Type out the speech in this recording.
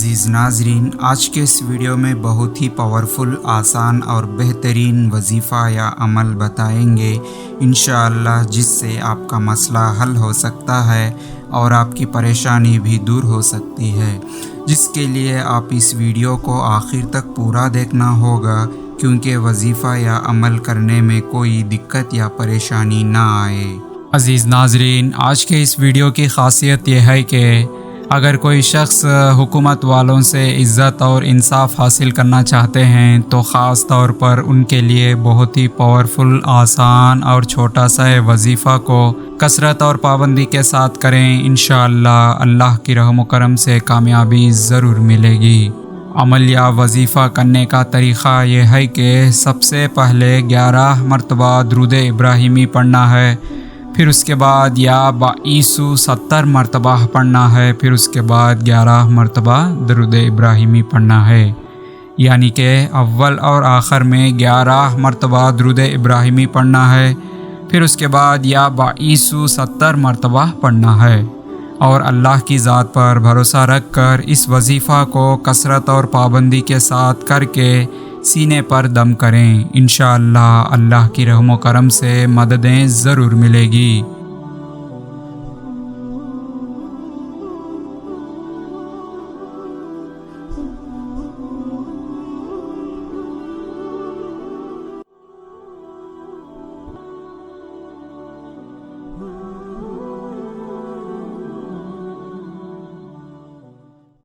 عزیز ناظرین، آج کے اس ویڈیو میں بہت ہی پاورفل، آسان اور بہترین وظیفہ یا عمل بتائیں گے انشاءاللہ، جس سے آپ کا مسئلہ حل ہو سکتا ہے اور آپ کی پریشانی بھی دور ہو سکتی ہے، جس کے لیے آپ اس ویڈیو کو آخر تک پورا دیکھنا ہوگا، کیونکہ وظیفہ یا عمل کرنے میں کوئی دقت یا پریشانی نہ آئے۔ عزیز ناظرین، آج کے اس ویڈیو کی خاصیت یہ ہے کہ اگر کوئی شخص حکومت والوں سے عزت اور انصاف حاصل کرنا چاہتے ہیں تو خاص طور پر ان کے لیے بہت ہی پاورفل، آسان اور چھوٹا سا وظیفہ کو کثرت اور پابندی کے ساتھ کریں، انشاءاللہ اللہ کی رحم و کرم سے کامیابی ضرور ملے گی۔ عمل یا وظیفہ کرنے کا طریقہ یہ ہے کہ سب سے پہلے 11 مرتبہ درود ابراہیمی پڑھنا ہے، پھر اس کے بعد یا بائیسو 70 مرتبہ پڑھنا ہے، پھر اس کے بعد 11 مرتبہ درود ابراہیمی پڑھنا ہے، یعنی کہ اول اور آخر میں 11 مرتبہ درود ابراہیمی پڑھنا ہے، پھر اس کے بعد یا بائیسو 70 مرتبہ پڑھنا ہے، اور اللہ کی ذات پر بھروسہ رکھ کر اس وظیفہ کو کثرت اور پابندی کے ساتھ کر کے سینے پر دم کریں، انشاءاللہ اللہ کی رحم و کرم سے مددیں ضرور ملے گی۔